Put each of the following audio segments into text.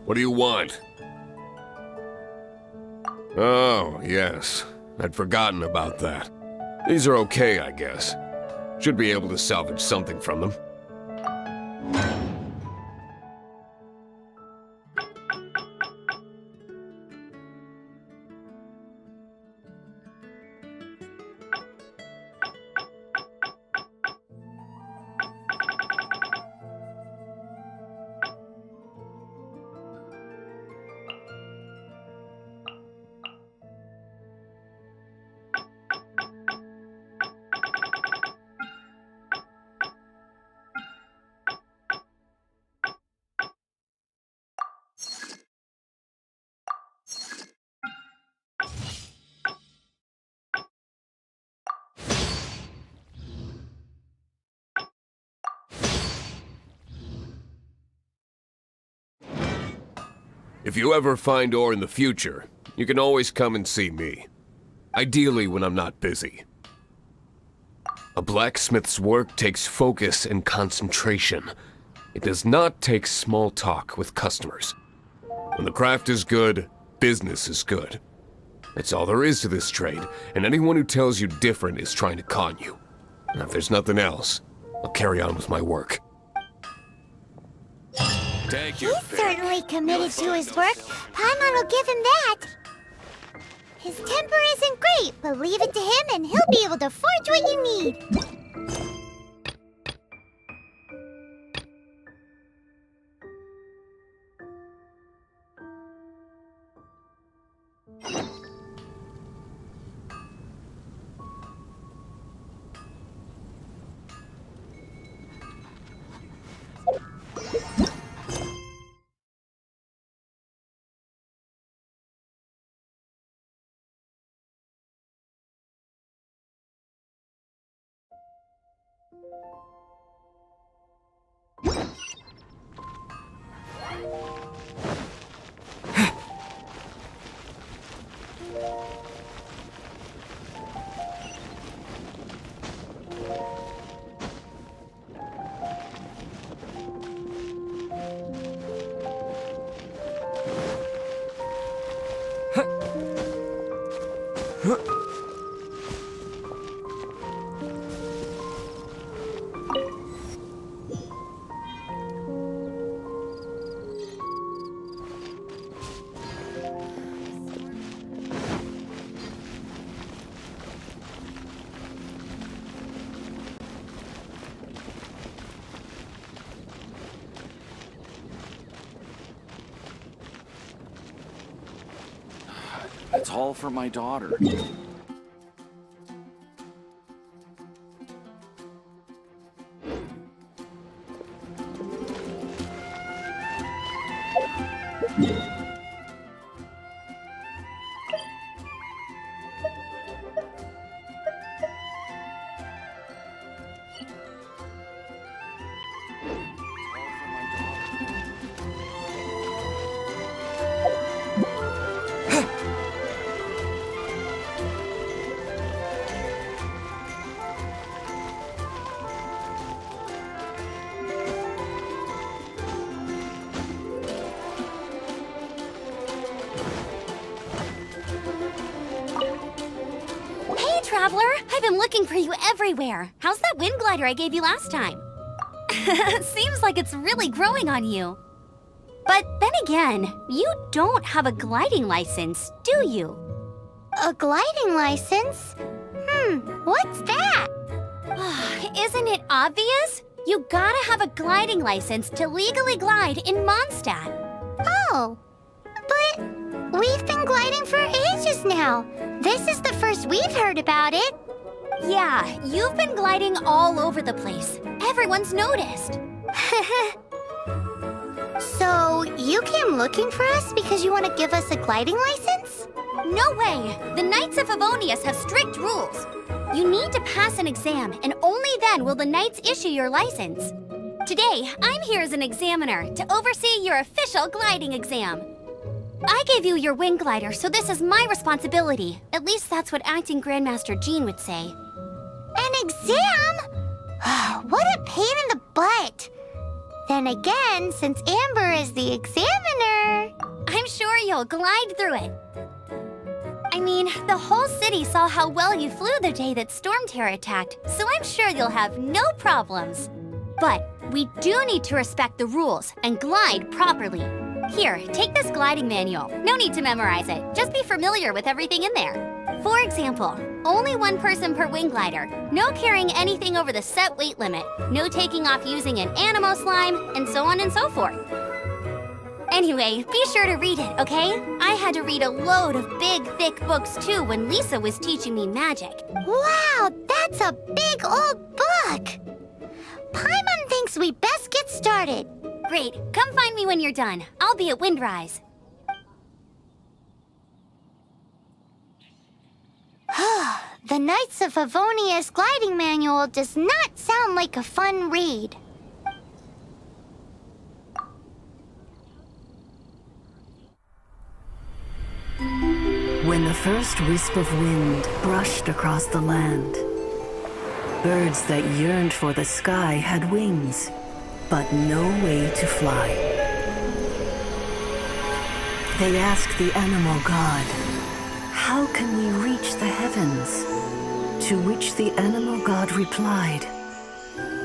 What do you want? Oh, yes. I'd forgotten about that. These are okay, I guess. Should be able to salvage something from them. If you ever find ore in the future, you can always come and see me. Ideally when I'm not busy. A blacksmith's work takes focus and concentration. It does not take small talk with customers. When the craft is good, business is good. That's all there is to this trade, and anyone who tells you different is trying to con you. And if there's nothing else, I'll carry on with my work. Take your He's certainly committed to his work. Paimon will give him that. His temper isn't great, but leave it to him and he'll be able to forge what you need. It's all for my daughter. Traveler, I've been looking for you everywhere. How's that wind glider I gave you last time? Seems like it's really growing on you. But then again, you don't have a gliding license, do you? A gliding license? What's that? Isn't it obvious? You gotta have a gliding license to legally glide in Mondstadt. Oh, but we've been gliding for ages now. This is the first we've heard about it. Yeah, you've been gliding all over the place. Everyone's noticed. So, you came looking for us because you want to give us a gliding license? No way! The Knights of Favonius have strict rules. You need to pass an exam, and only then will the Knights issue your license. Today, I'm here as an examiner to oversee your official gliding exam. I gave you your wing glider, so this is my responsibility. At least that's what Acting Grandmaster Jean would say. An exam? What a pain in the butt. Then again, since Amber is the examiner... I'm sure you'll glide through it. I mean, the whole city saw how well you flew the day that Storm Terror attacked, so I'm sure you'll have no problems. But we do need to respect the rules and glide properly. Here, take this gliding manual. No need to memorize it. Just be familiar with everything in there. For example, only one person per wing glider. No carrying anything over the set weight limit. No taking off using an animo slime, and so on and so forth. Anyway, be sure to read it, okay? I had to read a load of big, thick books too when Lisa was teaching me magic. Wow, that's a big old book! Paimon thinks we best get started. Great, come find me when you're done. I'll be at Windrise. The Knights of Favonius gliding manual does not sound like a fun read. When the first wisp of wind brushed across the land, birds that yearned for the sky had wings, but no way to fly. They asked the animal god, "How can we reach the heavens?" To which the animal god replied,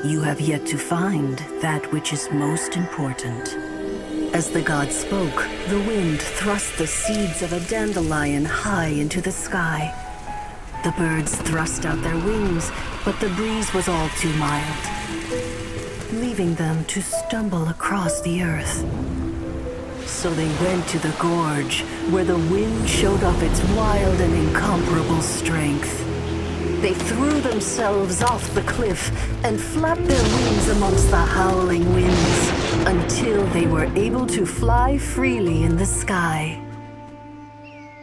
you have yet to find that which is most important. As the god spoke, the wind thrust the seeds of a dandelion high into the sky. The birds thrust out their wings, but the breeze was all too mild, leaving them to stumble across the earth. So they went to the gorge, where the wind showed off its wild and incomparable strength. They threw themselves off the cliff and flapped their wings amongst the howling winds until they were able to fly freely in the sky.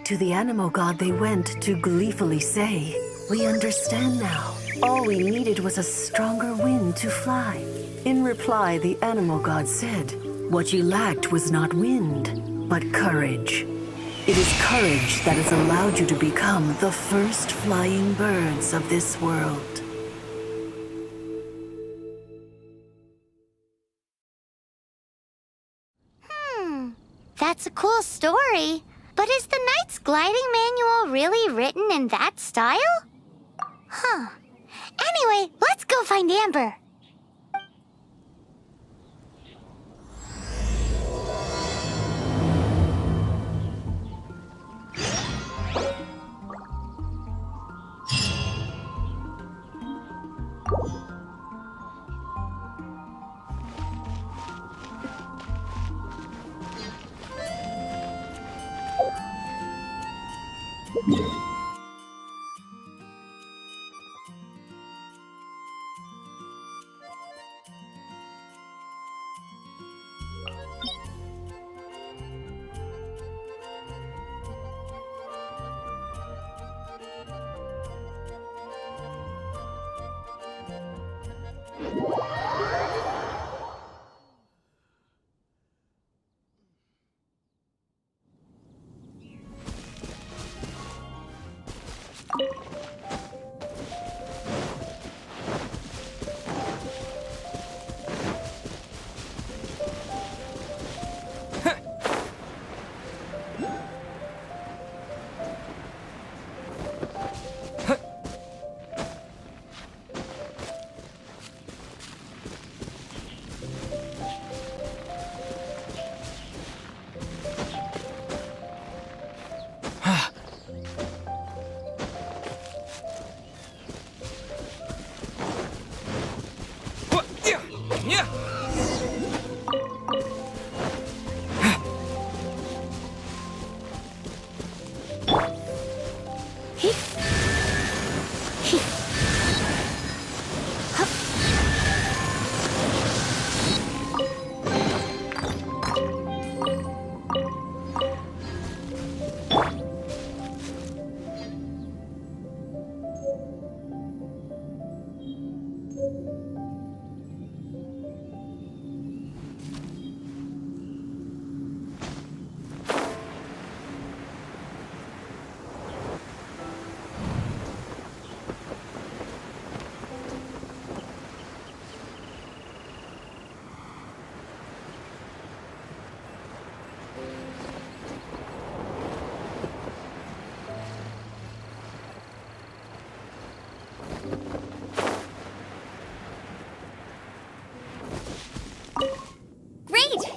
To the animal god they went to gleefully say, "We understand now. All we needed was a stronger wind to fly." In reply, the animal god said, "What you lacked was not wind, but courage. It is courage that has allowed you to become the first flying birds of this world." That's a cool story. But is the Knight's gliding manual really written in that style? Huh. Anyway, let's go find Amber.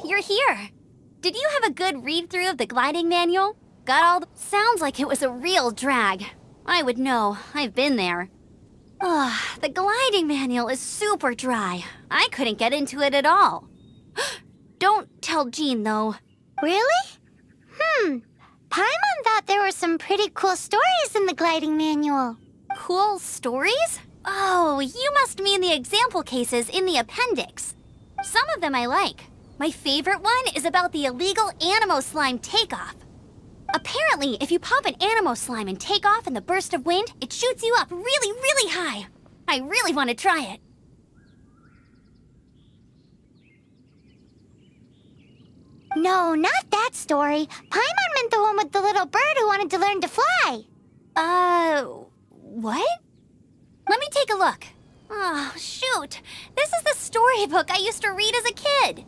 You're here. Did you have a good read-through of the gliding manual? Got all the... Sounds like it was a real drag. I would know. I've been there. Ugh, the gliding manual is super dry. I couldn't get into it at all. Don't tell Jean, though. Really? Paimon thought there were some pretty cool stories in the gliding manual. Cool stories? Oh, you must mean the example cases in the appendix. Some of them I like. My favorite one is about the illegal Animo Slime takeoff. Apparently, if you pop an Animo Slime and take off in the burst of wind, it shoots you up really, really high. I really want to try it. No, not that story. Paimon meant the one with the little bird who wanted to learn to fly. What? Let me take a look. Oh, shoot. This is the storybook I used to read as a kid.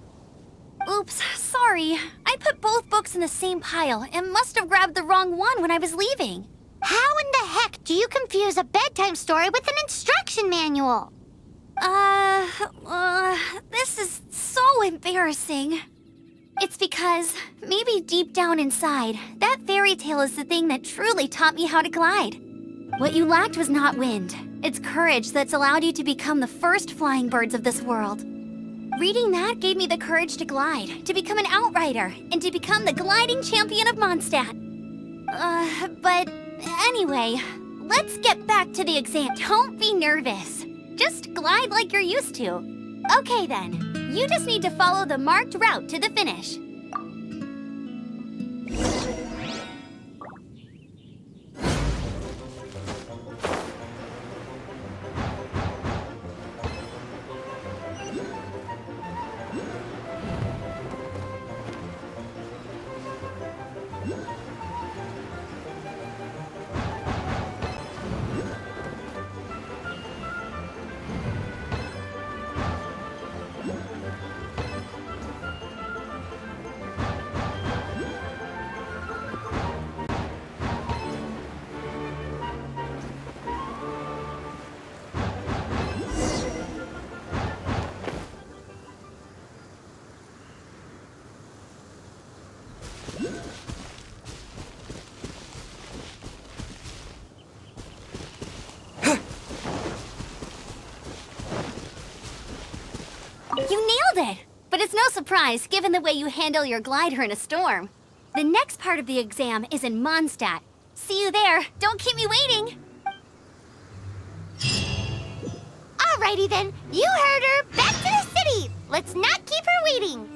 Oops, sorry. I put both books in the same pile and must have grabbed the wrong one when I was leaving. How in the heck do you confuse a bedtime story with an instruction manual? This is so embarrassing. It's because, maybe deep down inside, that fairy tale is the thing that truly taught me how to glide. What you lacked was not wind. It's courage that's allowed you to become the first flying birds of this world. Reading that gave me the courage to glide, to become an outrider, and to become the gliding champion of Mondstadt. But anyway, let's get back to the exam. Don't be nervous. Just glide like you're used to. Okay then, you just need to follow the marked route to the finish. You nailed it! But it's no surprise, given the way you handle your glider in a storm. The next part of the exam is in Mondstadt. See you there. Don't keep me waiting. Alrighty then, you heard her. Back to the city. Let's not keep her waiting.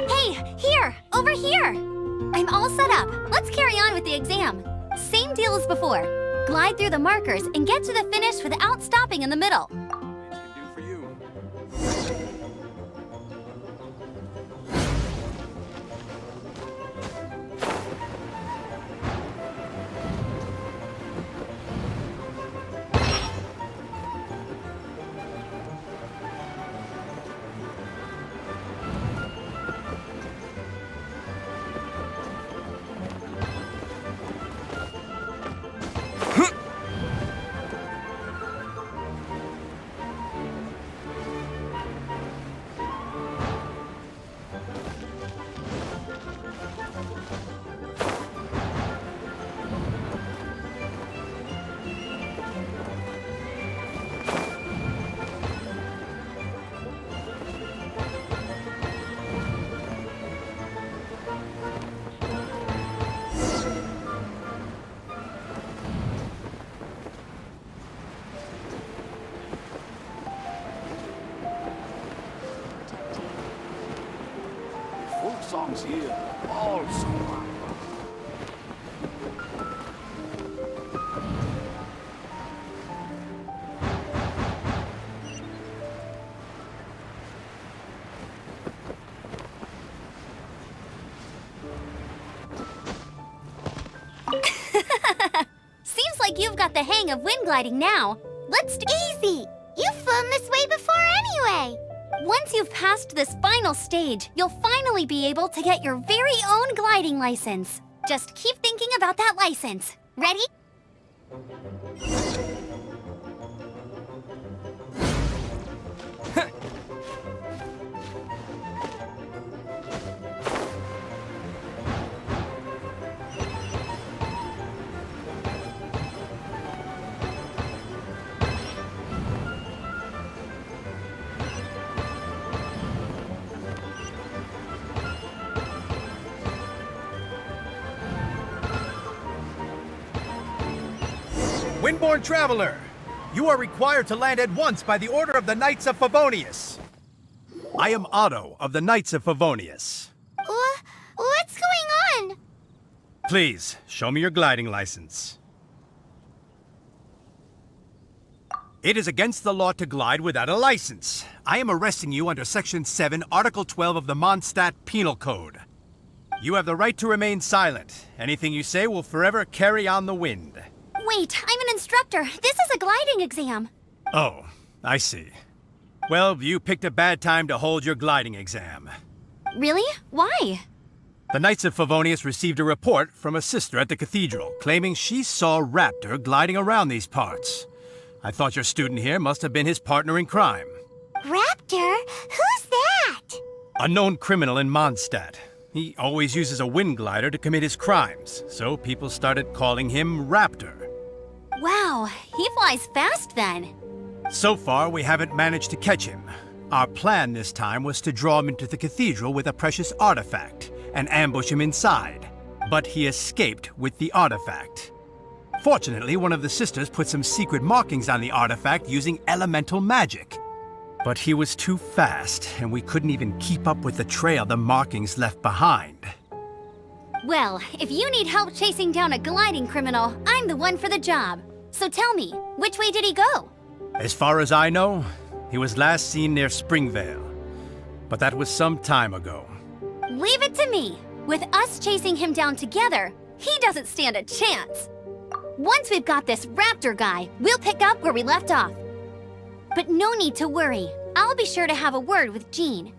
Hey, here! Over here! I'm all set up. Let's carry on with the exam. Same deal as before. Glide through the markers and get to the finish without stopping in the middle. Can do for you. Folk songs here, all so well. Seems like you've got the hang of wind gliding now. Let's do Easy! You've flown this way before anyway! Once you've passed this final stage, you'll finally be able to get your very own gliding license. Just keep thinking about that license. Ready? Windborne Traveler, you are required to land at once by the order of the Knights of Favonius. I am Otto of the Knights of Favonius. What's going on? Please, show me your gliding license. It is against the law to glide without a license. I am arresting you under Section 7, Article 12 of the Mondstadt Penal Code. You have the right to remain silent. Anything you say will forever carry on the wind. Wait, I'm an instructor. This is a gliding exam. Oh, I see. Well, you picked a bad time to hold your gliding exam. Really? Why? The Knights of Favonius received a report from a sister at the cathedral claiming she saw Raptor gliding around these parts. I thought your student here must have been his partner in crime. Raptor? Who's that? A known criminal in Mondstadt. He always uses a wind glider to commit his crimes, so people started calling him Raptor. Wow, he flies fast then. So far, we haven't managed to catch him. Our plan this time was to draw him into the cathedral with a precious artifact and ambush him inside. But he escaped with the artifact. Fortunately, one of the sisters put some secret markings on the artifact using elemental magic. But he was too fast, and we couldn't even keep up with the trail the markings left behind. Well, if you need help chasing down a gliding criminal, I'm the one for the job. So tell me, which way did he go? As far as I know, he was last seen near Springvale. But that was some time ago. Leave it to me. With us chasing him down together, he doesn't stand a chance. Once we've got this Raptor guy, we'll pick up where we left off. But no need to worry. I'll be sure to have a word with Jean.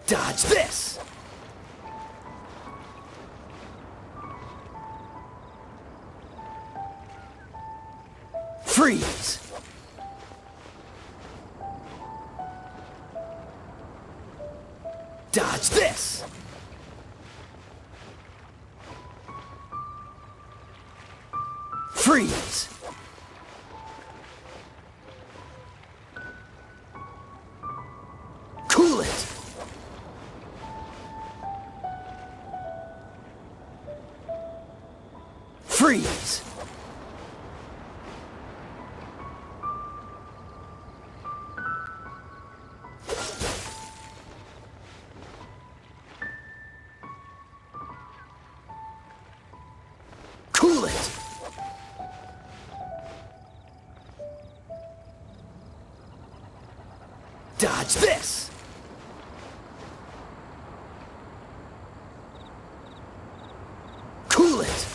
Dodge this! Freeze! Dodge this! Freeze! Cool it! Freeze! Cool it! Dodge this! Cool it!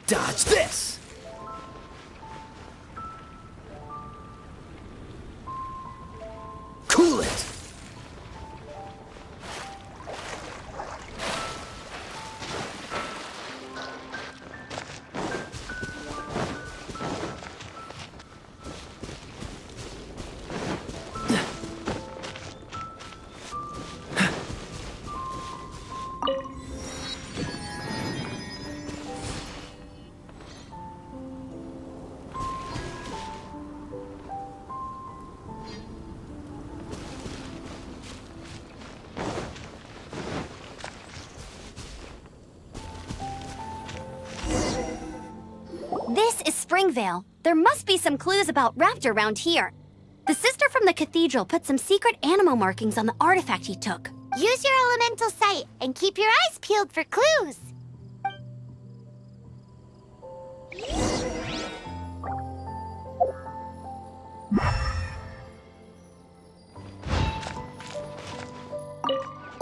Dodge this! Cool it! This is Springvale. There must be some clues about Raptor around here. The sister from the cathedral put some secret animal markings on the artifact he took. Use your elemental sight and keep your eyes peeled for clues.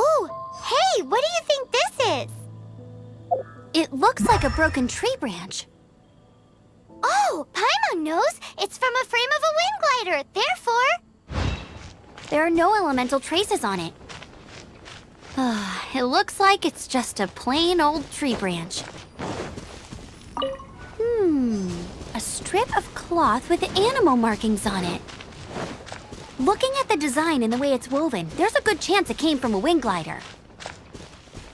Ooh, hey, what do you think this is? It looks like a broken tree branch. Oh, Paimon knows. It's from a frame of a wind glider. Therefore, There are no elemental traces on it. It looks like it's just a plain old tree branch. A strip of cloth with animal markings on it. Looking at the design and the way it's woven, there's a good chance it came from a wind glider.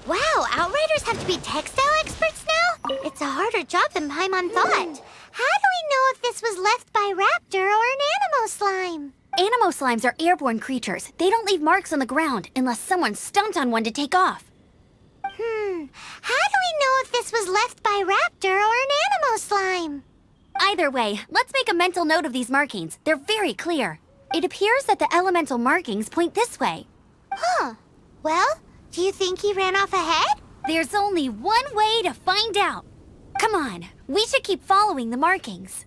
wow, Outriders have to be textile experts now? It's a harder job than Paimon thought. How do we know if this was left by Raptor or an animal slime? Animo slimes are airborne creatures. They don't leave marks on the ground unless someone stomped on one to take off. How do we know if this was left by Raptor or an animal slime? Either way, let's make a mental note of these markings. They're very clear. It appears that the elemental markings point this way. Huh. Well, do you think he ran off ahead? There's only one way to find out. Come on, we should keep following the markings.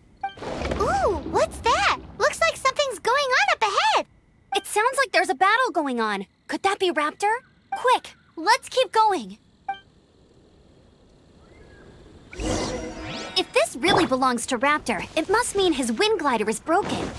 Ooh, what's that? Looks like something's going on up ahead. It sounds like there's a battle going on. Could that be Raptor? Quick, let's keep going. If this really belongs to Raptor, it must mean his wind glider is broken.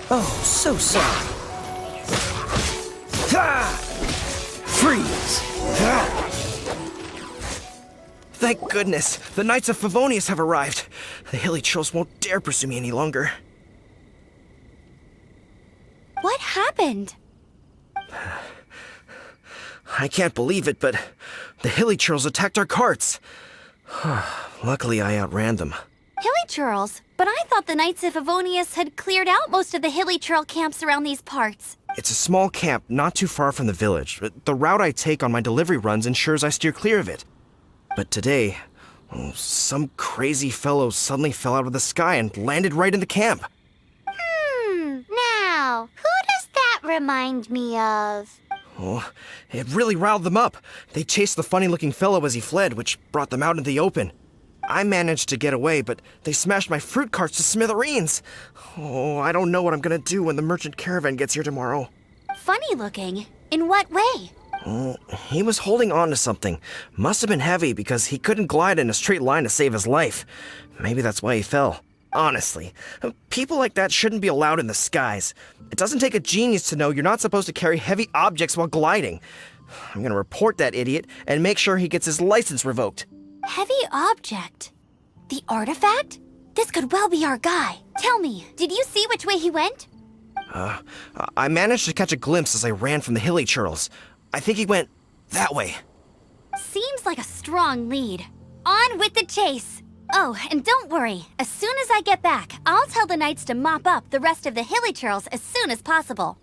Oh, so sorry. Ha! Freeze! Ha! Thank goodness, the Knights of Favonius have arrived. The hilly trolls won't dare pursue me any longer. What happened? I can't believe it, but the hilly trolls attacked our carts. Luckily, I outran them. Hilly churls? But I thought the Knights of Favonius had cleared out most of the hilly churl camps around these parts. It's a small camp not too far from the village. The route I take on my delivery runs ensures I steer clear of it. But today, some crazy fellow suddenly fell out of the sky and landed right in the camp. Now, who does that remind me of? Oh, it really riled them up. They chased the funny-looking fellow as he fled, which brought them out into the open. I managed to get away, but they smashed my fruit carts to smithereens. Oh, I don't know what I'm gonna do when the merchant caravan gets here tomorrow. Funny looking? In what way? Oh, he was holding on to something. Must have been heavy because he couldn't glide in a straight line to save his life. Maybe that's why he fell. Honestly, people like that shouldn't be allowed in the skies. It doesn't take a genius to know you're not supposed to carry heavy objects while gliding. I'm gonna report that idiot and make sure he gets his license revoked. Heavy object? The artifact? This could well be our guy. Tell me, did you see which way he went? I managed to catch a glimpse as I ran from the hilly churls. I think he went that way. Seems like a strong lead. On with the chase! Oh, and don't worry. As soon as I get back, I'll tell the knights to mop up the rest of the hilly churls as soon as possible.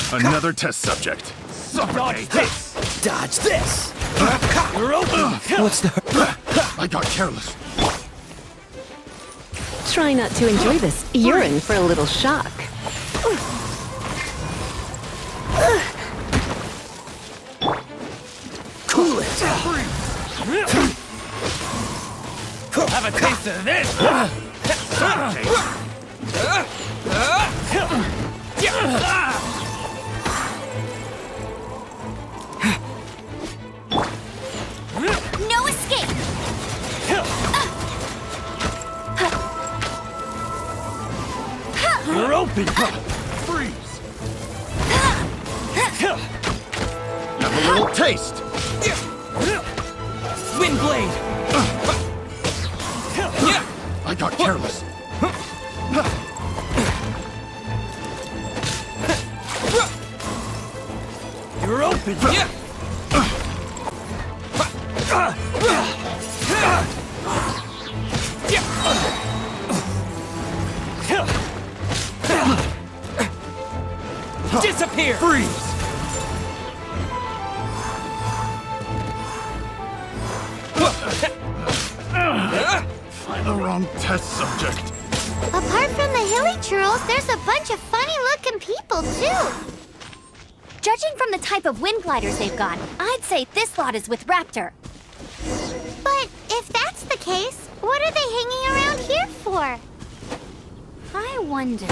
Another test subject. Dodge this! Dodge this! You're open! What's the... I got careless. Try not to enjoy this. You're in for a little shock. Cool it! Have a taste of this! No escape! You're open! Freeze! Have a little taste. Wind blade! I got careless. You're open! Disappear! Freeze! Find the wrong test subject. Apart from the hilly churls, there's a bunch of funny-looking people, too. Judging from the type of wind gliders they've got, I'd say this lot is with Raptor. But if that's the case, what are they hanging around here for? I wonder...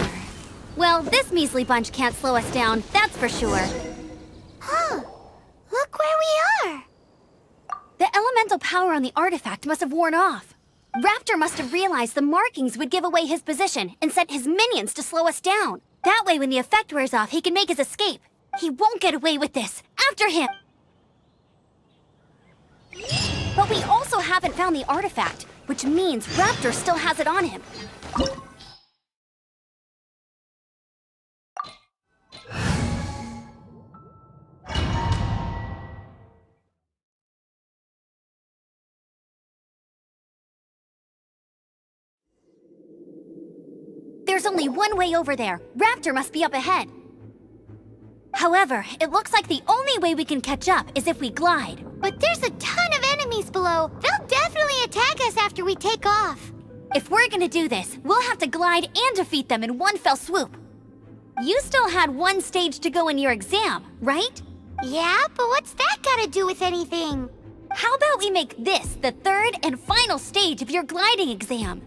Well, this measly bunch can't slow us down, that's for sure. Huh. Look where we are. The elemental power on the artifact must have worn off. Raptor must have realized the markings would give away his position and sent his minions to slow us down. That way, when the effect wears off, he can make his escape. He won't get away with this. After him! But we also haven't found the artifact, which means Raptor still has it on him. There's only one way over there. Raptor must be up ahead. However, it looks like the only way we can catch up is if we glide. But there's a ton of enemies below. They'll definitely attack us after we take off. If we're gonna do this, we'll have to glide and defeat them in one fell swoop. You still had one stage to go in your exam, right? Yeah, but what's that gotta do with anything? How about we make this the third and final stage of your gliding exam?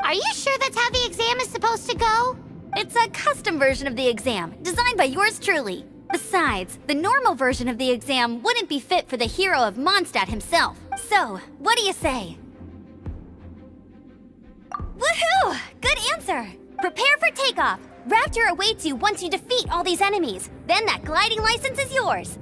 Are you sure that's how the exam is supposed to go? It's a custom version of the exam, designed by yours truly. Besides, the normal version of the exam wouldn't be fit for the hero of Mondstadt himself. So, what do you say? Woohoo! Good answer! Prepare for takeoff. Raptor awaits you once you defeat all these enemies. Then that gliding license is yours.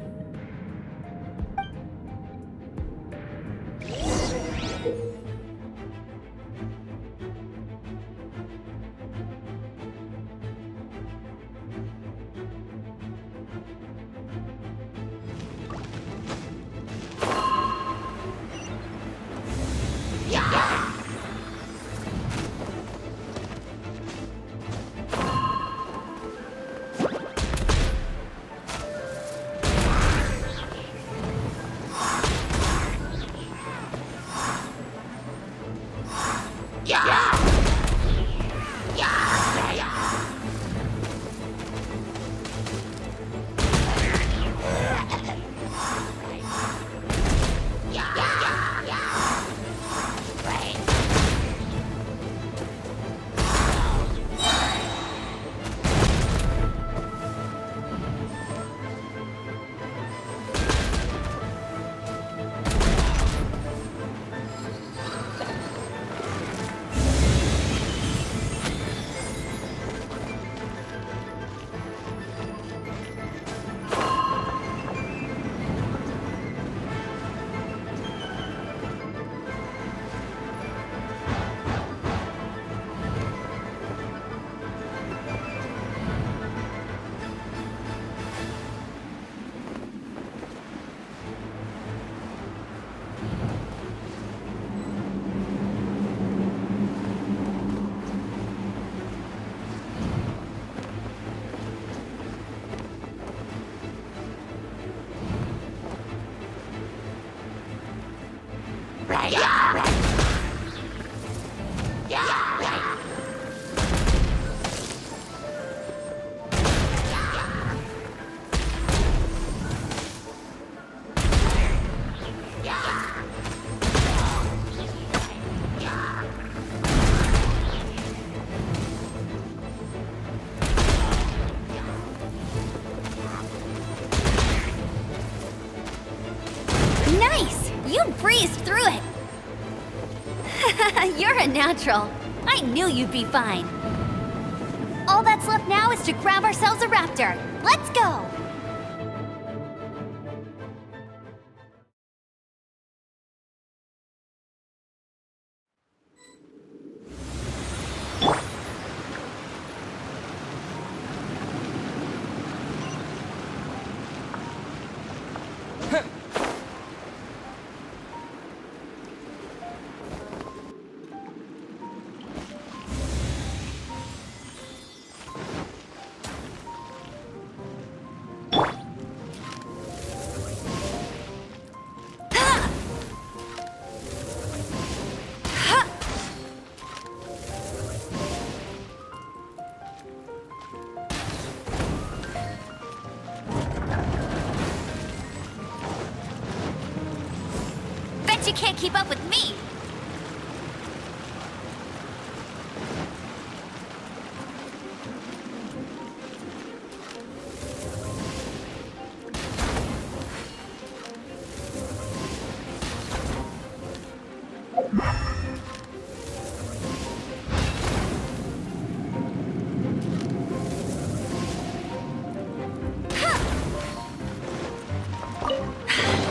Nice! You breezed through it! You're a natural. I knew you'd be fine. All that's left now is to grab ourselves a raptor. Let's go! You can't keep up with me!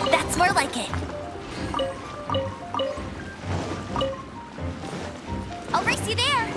That's more like it. I'll race you there!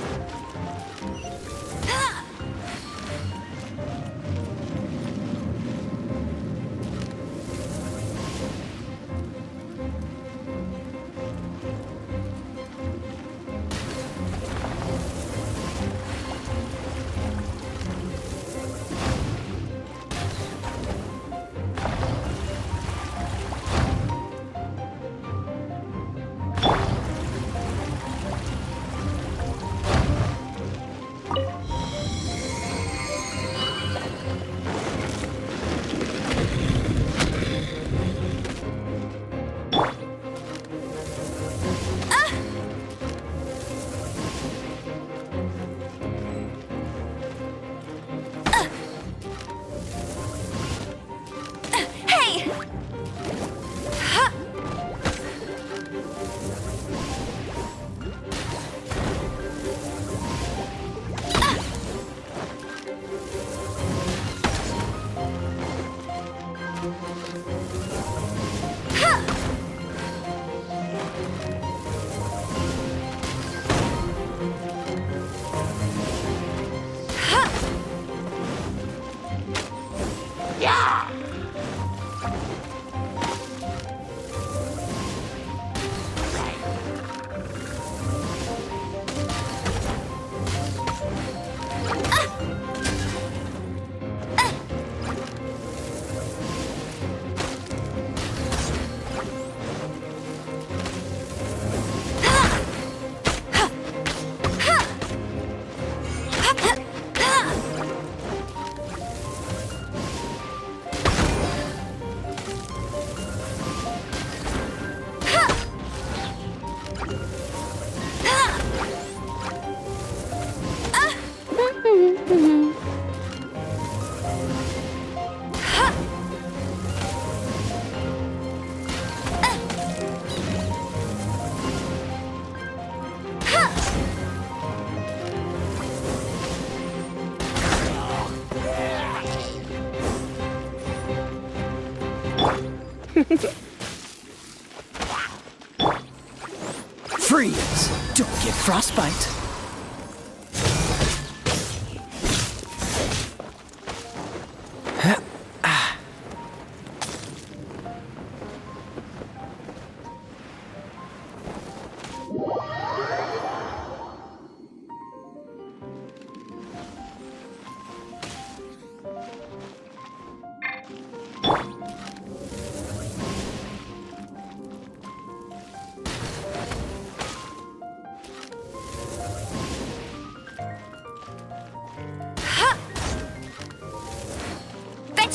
Freeze! Don't get frostbite.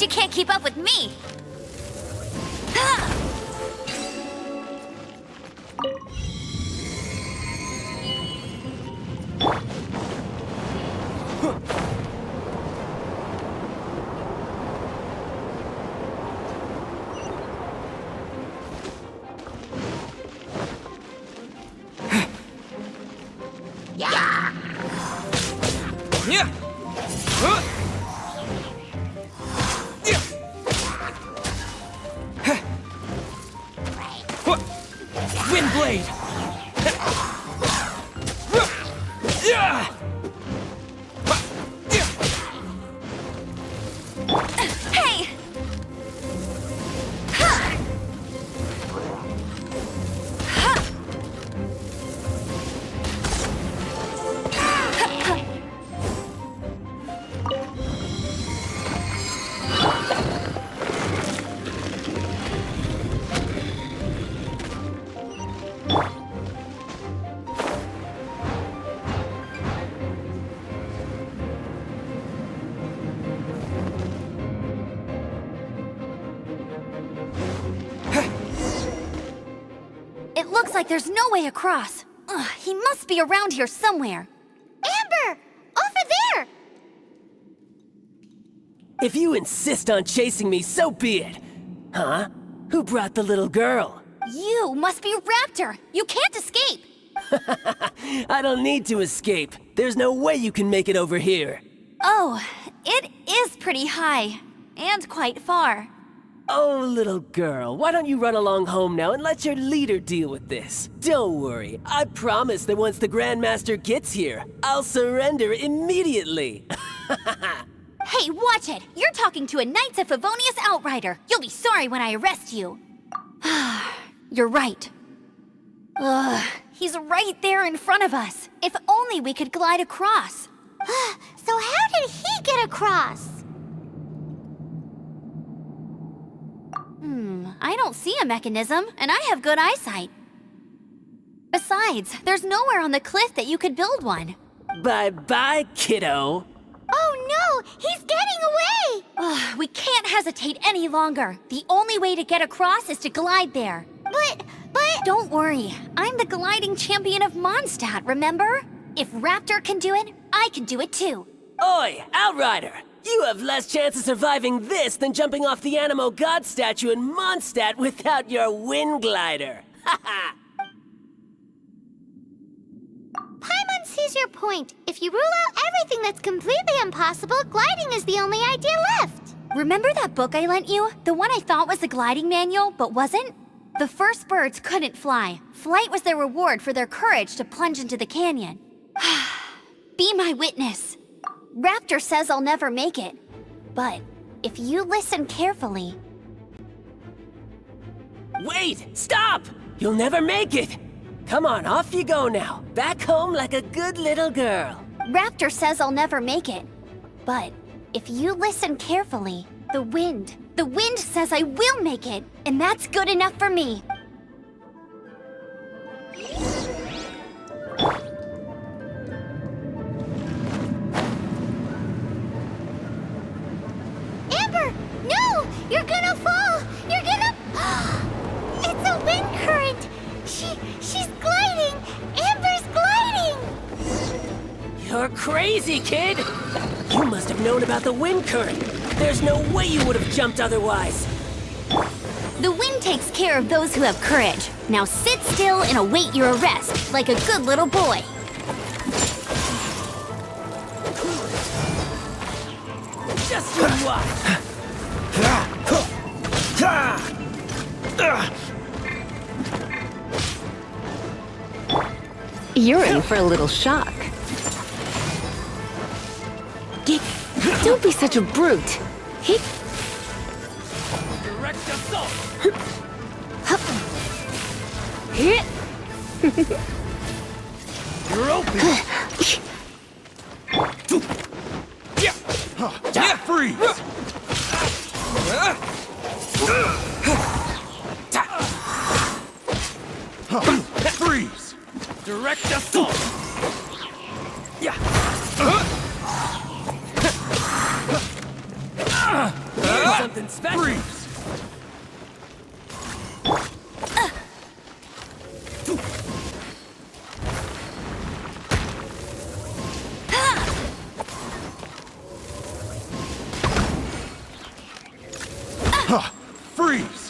She can't keep up with me. Windblade! Hey! It looks like there's no way across. Ugh, he must be around here somewhere. Amber! Over there! If you insist on chasing me, so be it. Huh? Who brought the little girl? You must be Raptor. You can't escape. I don't need to escape. There's no way you can make it over here. Oh, it is pretty high. And quite far. Oh, little girl, why don't you run along home now and let your leader deal with this? Don't worry, I promise that once the Grandmaster gets here, I'll surrender immediately. Hey, watch it! You're talking to a Knights of Favonius outrider. You'll be sorry when I arrest you. You're right. Ugh, he's right there in front of us. If only we could glide across. So how did he get across? I don't see a mechanism, and I have good eyesight. Besides, there's nowhere on the cliff that you could build one. Bye-bye, kiddo. Oh no! He's getting away! Ugh, we can't hesitate any longer. The only way to get across is to glide there. But... Don't worry, I'm the gliding champion of Mondstadt, remember? If Raptor can do it, I can do it too. Oi, Outrider! You have less chance of surviving this than jumping off the Animo God statue in Mondstadt without your wind glider. Haha! Paimon sees your point. If you rule out everything that's completely impossible, gliding is the only idea left. Remember that book I lent you? The one I thought was the gliding manual, but wasn't? The first birds couldn't fly. Flight was their reward for their courage to plunge into the canyon. Be my witness. Raptor says I'll never make it. But if you listen carefully... Wait! Stop! You'll never make it! Come on, off you go now. Back home like a good little girl. Raptor says I'll never make it. But if you listen carefully, the wind says I will make it, and that's good enough for me. Amber! No! You're gonna fall! You're gonna... It's a wind current! She's gliding! Amber's gliding! You're crazy, kid! You must have known about the wind current. There's no way you would have jumped otherwise. The wind takes care of those who have courage. Now sit still and await your arrest, like a good little boy. Just you watch! You're in for a little shock. Don't be such a brute. Direct assault! You're open! Freeze! Freeze! Direct assault! something special. Freeze! Freeze!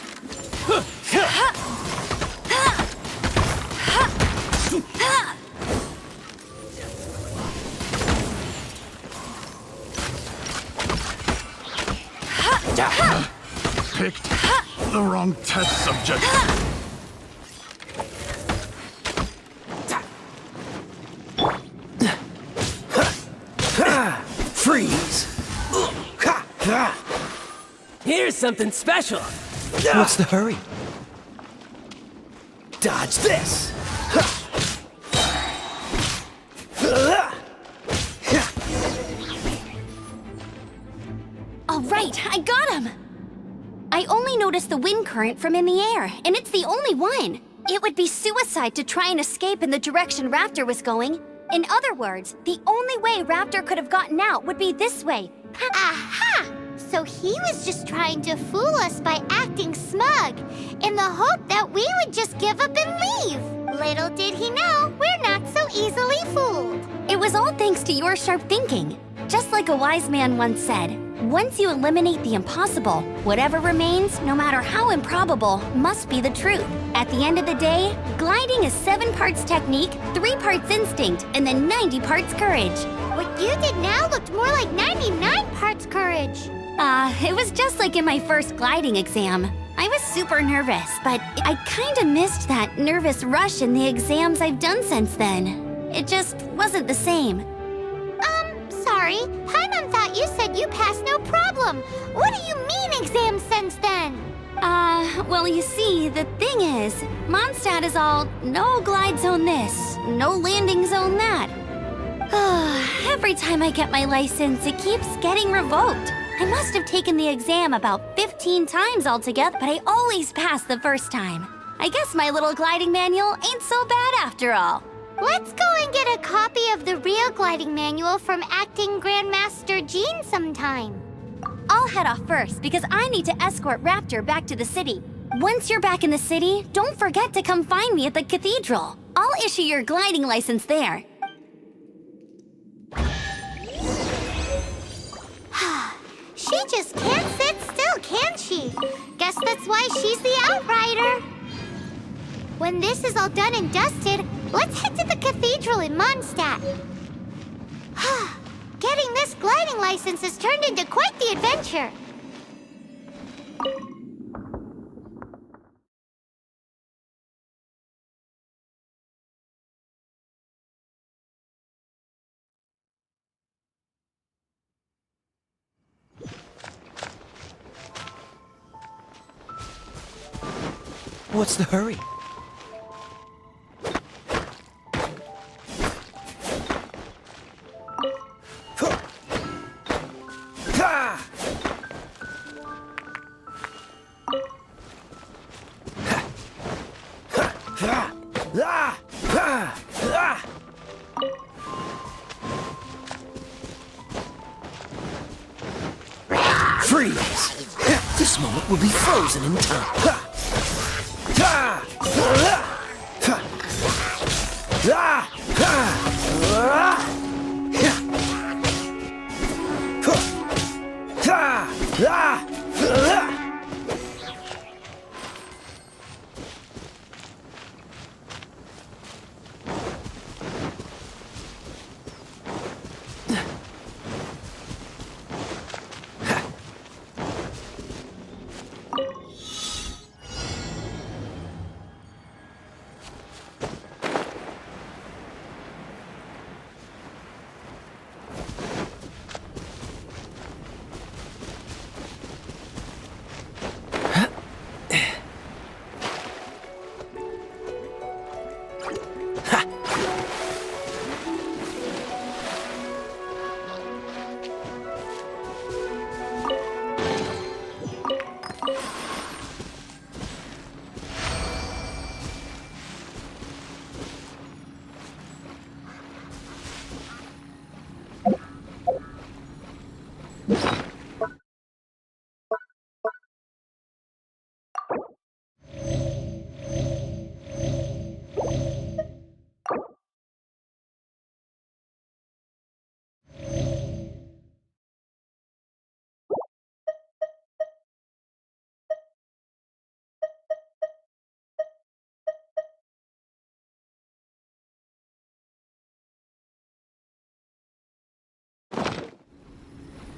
Picked the wrong test subject. Freeze! Here's something special. What's the hurry? Dodge this! All right, I got him! I only noticed the wind current from in the air, and it's the only one. It would be suicide to try and escape in the direction Raptor was going. In other words, the only way Raptor could have gotten out would be this way. Aha! So he was just trying to fool us by acting smug, in the hope that we would just give up and leave. Little did he know, we're not so easily fooled. It was all thanks to your sharp thinking. Just like a wise man once said, once you eliminate the impossible, whatever remains, no matter how improbable, must be the truth. At the end of the day, gliding is 7 parts technique, 3 parts instinct, and then 90 parts courage. What you did now looked more like 99 parts courage. It was just like in my first gliding exam. I was super nervous, but I kinda missed that nervous rush in the exams I've done since then. It just wasn't the same. Sorry. Paimon thought you said you passed no problem. What do you mean exam sense then? Well, you see, the thing is, Mondstadt is all no glide zone this, no landing zone that. Every time I get my license, it keeps getting revoked. I must have taken the exam about 15 times altogether, but I always pass the first time. I guess my little gliding manual ain't so bad after all. Let's go and get a copy of the real gliding manual from Acting Grandmaster Jean sometime. I'll head off first because I need to escort Raptor back to the city. Once you're back in the city, don't forget to come find me at the cathedral. I'll issue your gliding license there. She just can't sit still, can she? Guess that's why she's the outrider. When this is all done and dusted, let's head to the cathedral in Mondstadt. Getting this gliding license has turned into quite the adventure. What's the hurry? Freeze! This moment will be frozen in time.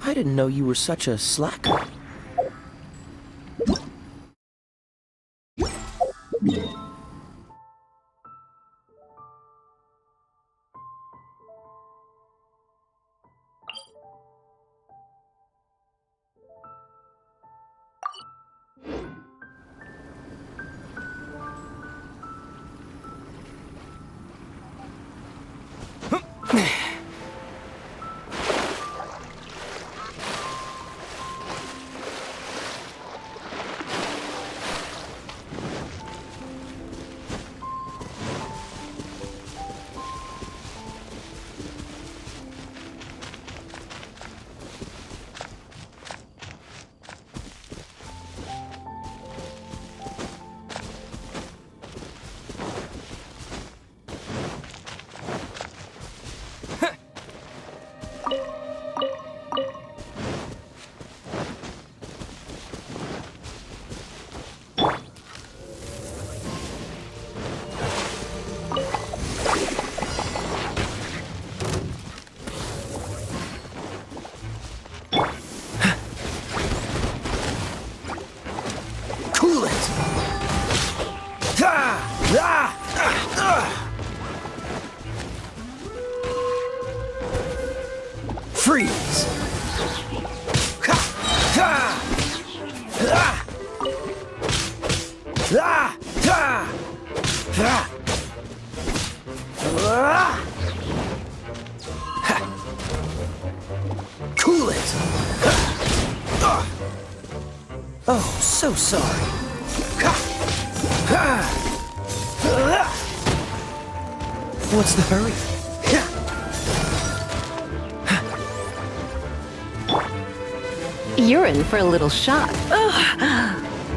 I didn't know you were such a slacker. Freeze! Cool it! Oh, so sorry. What's the hurry? You're in for a little shock.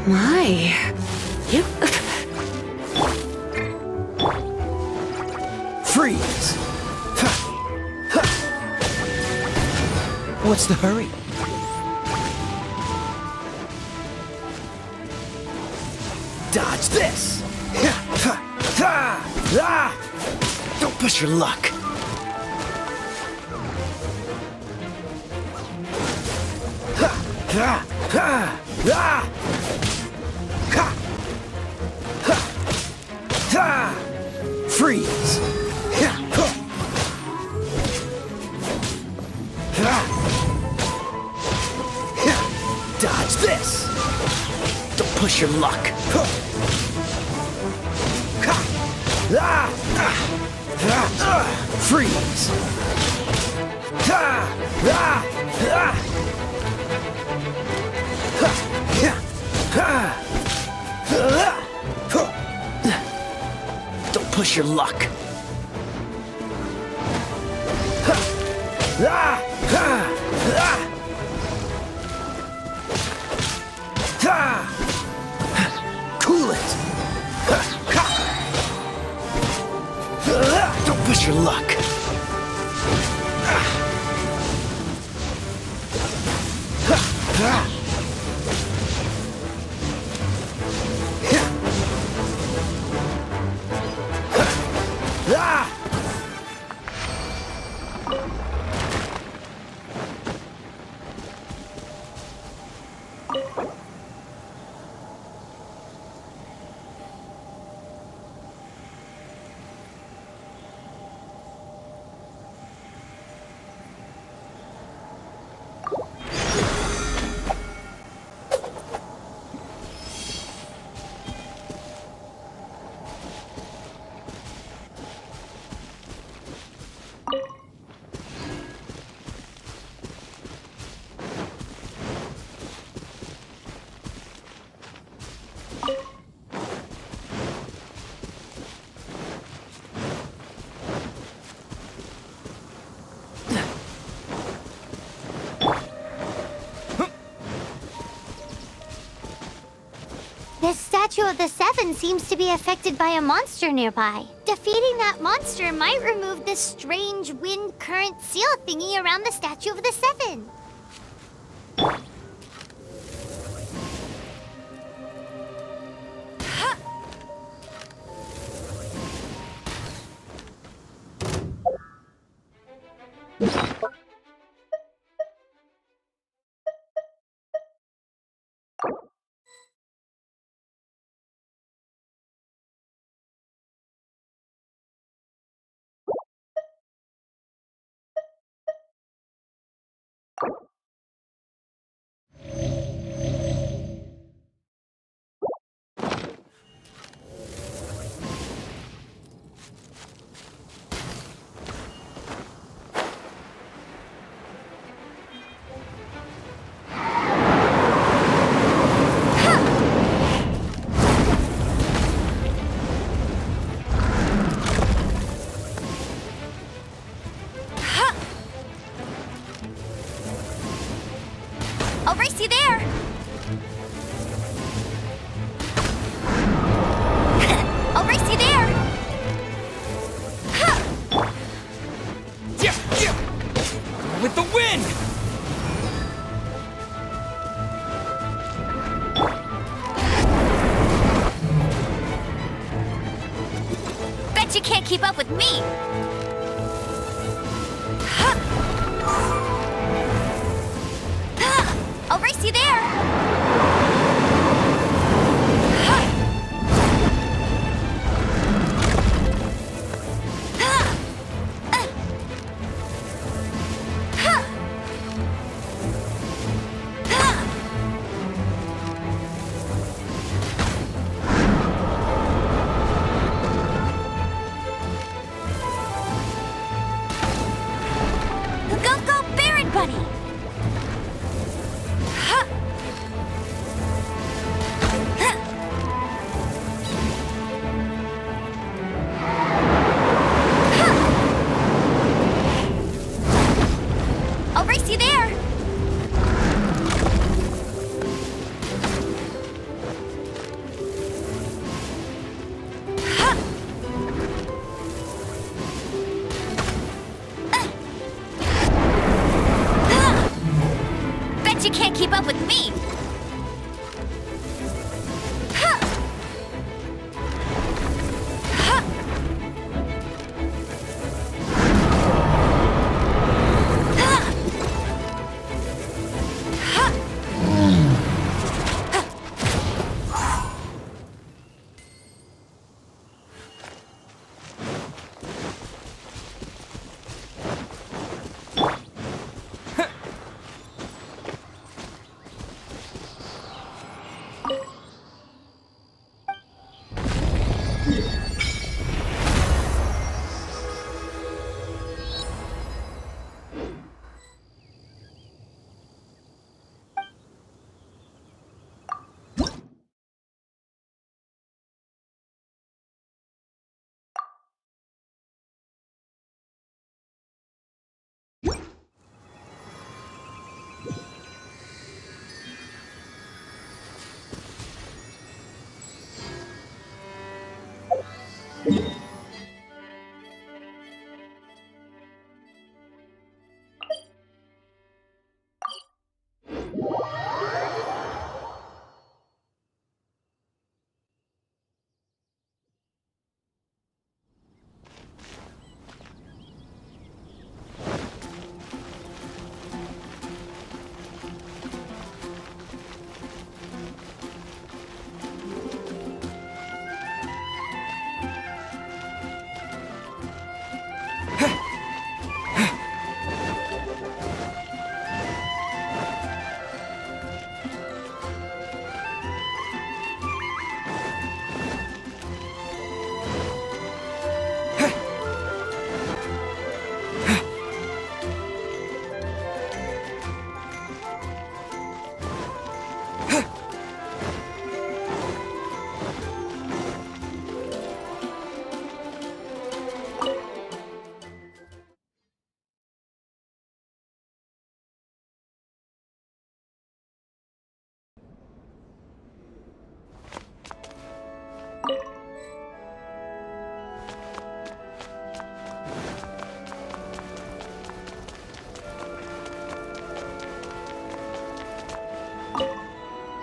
My. You. Freeze! What's the hurry? Dodge this! Don't push your luck. Freeze! Dodge this! Don't push your luck. Freeze! Don't push your luck. Cool it. Don't push your luck. This statue of the Seven seems to be affected by a monster nearby. Defeating that monster might remove this strange wind current seal thingy around the statue of the Seven. I'll race you there! I'll race you there! With the wind! Bet you can't keep up with me! I'll race you there! Go, Baron Buddy! I'll race you there! Bet you can't keep up with me!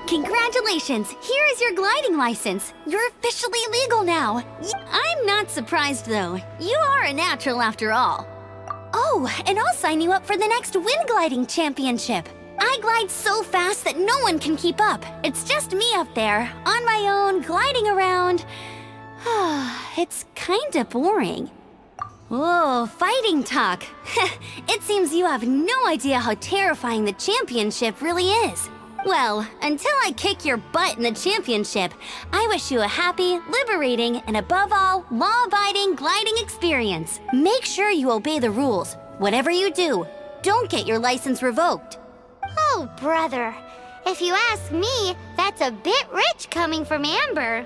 Congratulations! Here is your gliding license. You're officially legal now. I'm not surprised, though. You are a natural after all. Oh, and I'll sign you up for the next wind gliding championship. I glide so fast that no one can keep up. It's just me up there, on my own, gliding around. It's kinda boring. Oh, fighting talk. It seems you have no idea how terrifying the championship really is. Well, until I kick your butt in the championship, I wish you a happy, liberating, and above all, law-abiding gliding experience. Make sure you obey the rules. Whatever you do, don't get your license revoked. Oh, brother. If you ask me, that's a bit rich coming from Amber.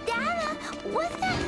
Dada, what's that